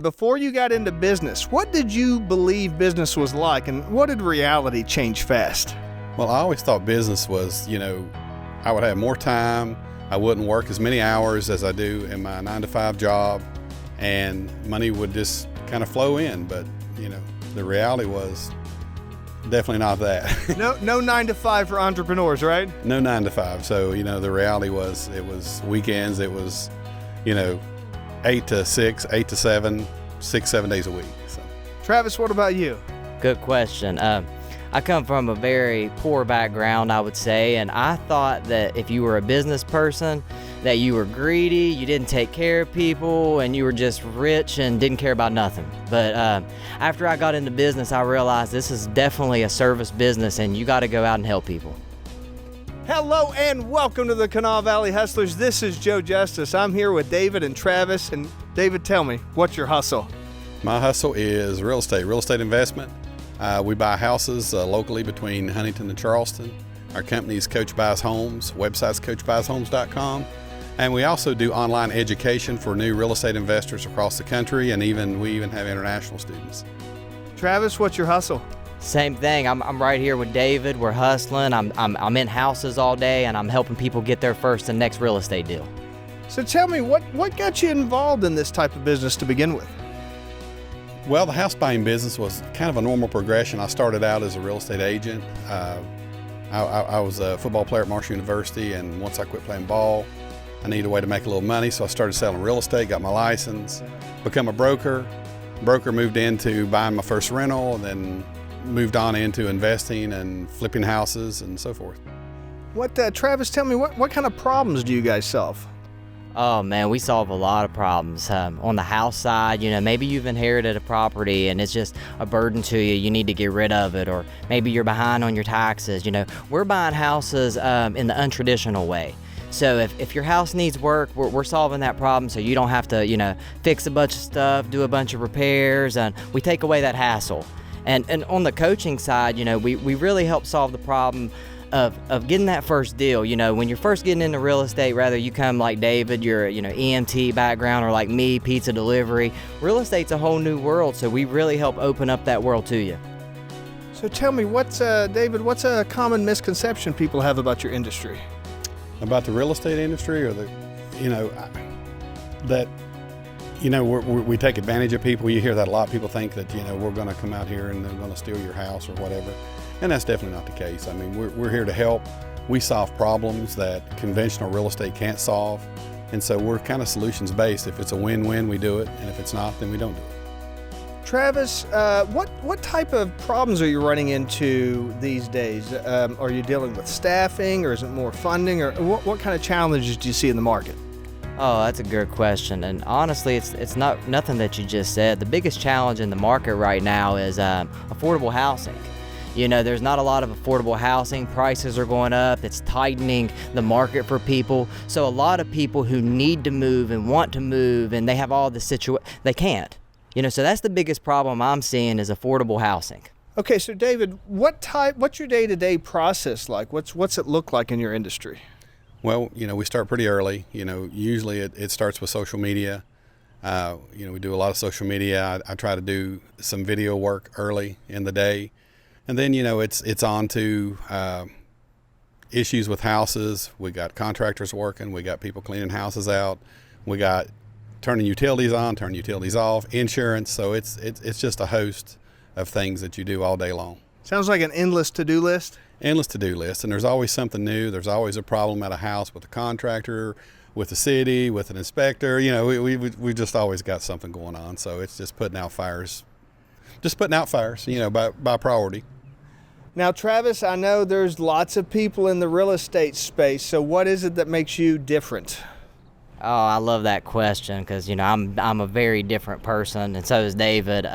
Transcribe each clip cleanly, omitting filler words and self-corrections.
before you got into business, what did you believe business was like, and what did reality change fast? Well, I always thought business was, I would have more time. I wouldn't work as many hours as I do in my 9-to-5 job, and money would just kind of flow in. But, the reality was definitely not that. No 9-to-5 for entrepreneurs, right? No 9-to-5. So, the reality was it was weekends. It was, 8 to 6, 8 to 7, 6-7 days a week. So. Travis, what about you? Good question. I come from a very poor background, I would say, and I thought that if you were a business person, that you were greedy, you didn't take care of people, and you were just rich and didn't care about nothing. But after I got into business, I realized this is definitely a service business, and you got to go out and help people. Hello and welcome to the Kanawha Valley Hustlers. This is Joe Justice. I'm here with David and Travis. And David, tell me, what's your hustle? My hustle is real estate investment. We buy houses locally between Huntington and Charleston. Our company is Coach Buys Homes. Website's coachbuyshomes.com. And we also do online education for new real estate investors across the country, and we even have international students. Travis, what's your hustle? Same thing. I'm right here with David. We're hustling. I'm in houses all day, and I'm helping people get their first and next real estate deal. So tell me, what got you involved in this type of business to begin with? Well, the house buying business was kind of a normal progression. I started out as a real estate agent. I was a football player at Marshall University, and once I quit playing ball, I needed a way to make a little money, so I started selling real estate, got my license, become a broker. Broker moved into buying my first rental, and then moved on into investing and flipping houses and so forth. Travis, tell me, what kind of problems do you guys solve? Oh man, we solve a lot of problems. On the house side, maybe you've inherited a property and it's just a burden to you. You need to get rid of it, or maybe you're behind on your taxes. We're buying houses in the untraditional way. So if your house needs work, we're solving that problem, so you don't have to, fix a bunch of stuff, do a bunch of repairs, and we take away that hassle. And on the coaching side, we really help solve the problem of getting that first deal. When you're first getting into real estate, rather you come like David, you're EMT background, or like me, pizza delivery. Real estate's a whole new world, so we really help open up that world to you. So tell me, David, what's a common misconception people have about your industry? About the real estate industry, or we take advantage of people. You hear that a lot. People think that, we're going to come out here and they're going to steal your house or whatever. And that's definitely not the case. I mean, we're here to help. We solve problems that conventional real estate can't solve. And so we're kind of solutions based. If it's a win-win, we do it. And if it's not, then we don't do it. Travis, what type of problems are you running into these days? Are you dealing with staffing, or is it more funding, or what kind of challenges do you see in the market? Oh, that's a good question. And honestly, it's nothing that you just said. The biggest challenge in the market right now is affordable housing. There's not a lot of affordable housing. Prices are going up. It's tightening the market for people. So a lot of people who need to move and want to move, and they have all the they can't. So that's the biggest problem I'm seeing, is affordable housing. Okay, so David, what's your day-to-day process like? What's it look like in your industry? Well, we start pretty early. Usually it starts with social media. We do a lot of social media. I try to do some video work early in the day. And then, it's on to issues with houses. We got contractors working. We got people cleaning houses out. We got turning utilities on, turning utilities off, insurance. So it's just a host of things that you do all day long. Sounds like an endless to-do list. Endless to-do list, and there's always something new. There's always a problem at a house with a contractor, with the city, with an inspector. We just always got something going on. So it's just putting out fires, by priority. Now, Travis, I know there's lots of people in the real estate space. So what is it that makes you different? Oh, I love that question, because I'm a very different person, and so is David.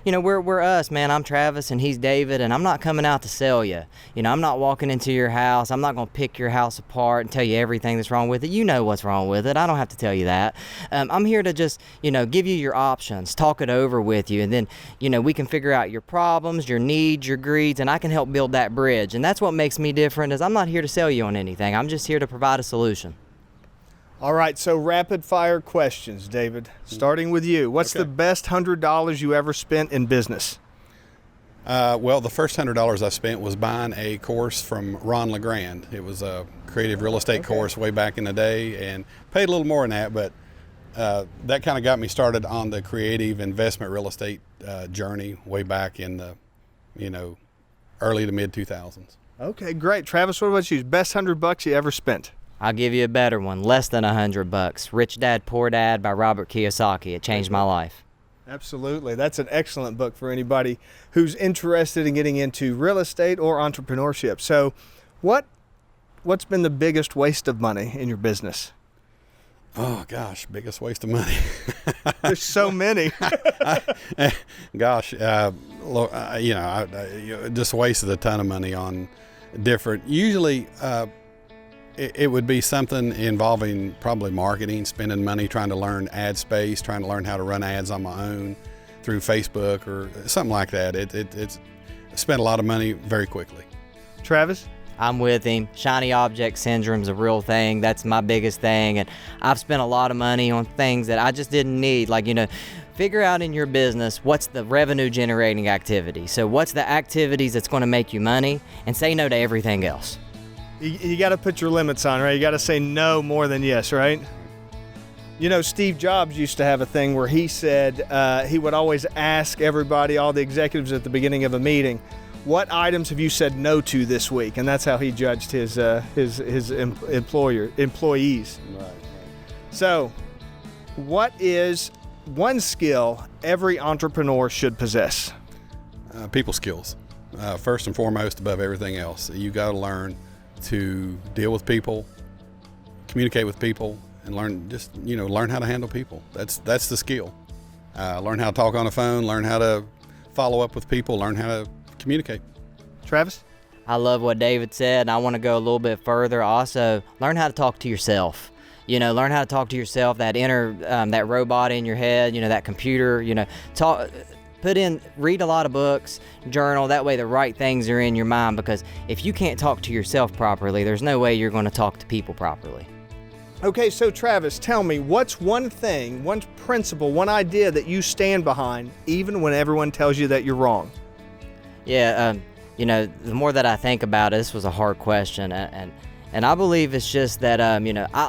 We're us, man. I'm Travis and he's David, and I'm not coming out to sell you. I'm not walking into your house. I'm not going to pick your house apart and tell you everything that's wrong with it. You know what's wrong with it. I don't have to tell you that. I'm here to just give you your options, talk it over with you, and then we can figure out your problems, your needs, your greeds, and I can help build that bridge. And that's what makes me different, is I'm not here to sell you on anything. I'm just here to provide a solution. All right, so rapid fire questions, David. Starting with you. What's the best $100 you ever spent in business? Well, the first $100 I spent was buying a course from Ron LeGrand. It was a creative real estate course way back in the day, and paid a little more than that, but that kind of got me started on the creative investment real estate journey way back in the, early to mid 2000s. Okay, great. Travis, what about you? Best $100 you ever spent? I'll give you a better one, less than $100. Rich Dad, Poor Dad by Robert Kiyosaki. It changed my life. Absolutely. That's an excellent book for anybody who's interested in getting into real estate or entrepreneurship. So what's been the biggest waste of money in your business? Oh, gosh, biggest waste of money. There's so many. Gosh, just wasted a ton of money on different, usually it would be something involving probably marketing, spending money trying to learn ad space, trying to learn how to run ads on my own through Facebook or something like that. It's spent a lot of money very quickly. Travis? I'm with him. Shiny object syndrome is a real thing. That's my biggest thing. And I've spent a lot of money on things that I just didn't need. Like, figure out in your business what's the revenue generating activity. So what's the activities that's going to make you money, and say no to everything else. You got to put your limits on, right? You got to say no more than yes, right? Steve Jobs used to have a thing where he said he would always ask everybody, all the executives at the beginning of a meeting, what items have you said no to this week? And that's how he judged his employees. Right. So, what is one skill every entrepreneur should possess? People skills. First and foremost, above everything else. You got to learn to deal with people, communicate with people, and learn how to handle people. That's the skill. Learn how to talk on the phone, learn how to follow up with people, learn how to communicate. Travis? I love what David said, and I want to go a little bit further. Also, learn how to talk to yourself. Learn how to talk to yourself, that inner, that robot in your head, that computer, read a lot of books, journal. That way the right things are in your mind, because if you can't talk to yourself properly, there's no way you're going to talk to people properly. Okay, so Travis, tell me, what's one thing, one principle, one idea that you stand behind even when everyone tells you that you're wrong? Yeah, the more that I think about it, this was a hard question, and I believe it's just that, I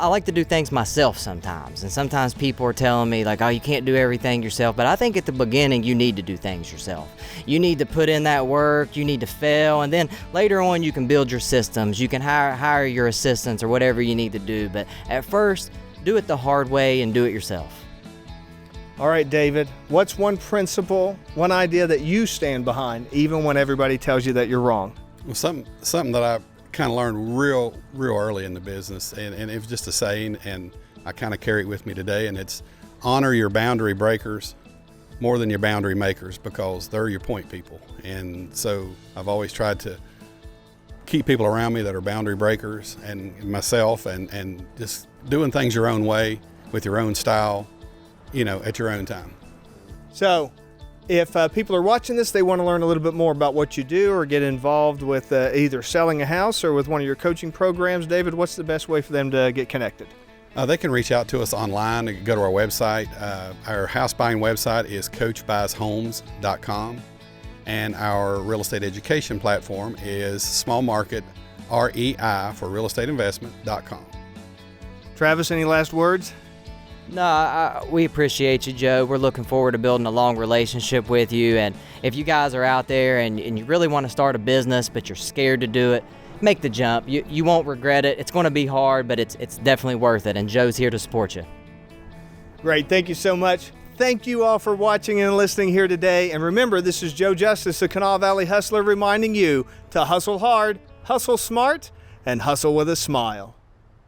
like to do things myself sometimes, and sometimes people are telling me, like, oh, you can't do everything yourself, but I think at the beginning you need to do things yourself. You need to put in that work, you need to fail, and then later on you can build your systems, you can hire your assistants or whatever you need to do, but at first, do it the hard way and do it yourself. All right, David, what's one principle, one idea that you stand behind even when everybody tells you that you're wrong? Well, something that I kind of learned real early in the business, and it was just a saying, and I kind of carry it with me today, and it's honor your boundary breakers more than your boundary makers, because they're your point people. And so I've always tried to keep people around me that are boundary breakers, and myself, and just doing things your own way with your own style, at your own time. So if people are watching this, they want to learn a little bit more about what you do or get involved with either selling a house or with one of your coaching programs, David, what's the best way for them to get connected? They can reach out to us online. They can go to our website. Our house buying website is coachbuyshomes.com, and our real estate education platform is Small Market REI for real estate investment.com. Travis, any last words? No, we appreciate you, Joe. We're looking forward to building a long relationship with you. And if you guys are out there and you really want to start a business, but you're scared to do it, make the jump. You won't regret it. It's going to be hard, but it's definitely worth it. And Joe's here to support you. Great. Thank you so much. Thank you all for watching and listening here today. And remember, this is Joe Justice, the Kanawha Valley Hustler, reminding you to hustle hard, hustle smart, and hustle with a smile.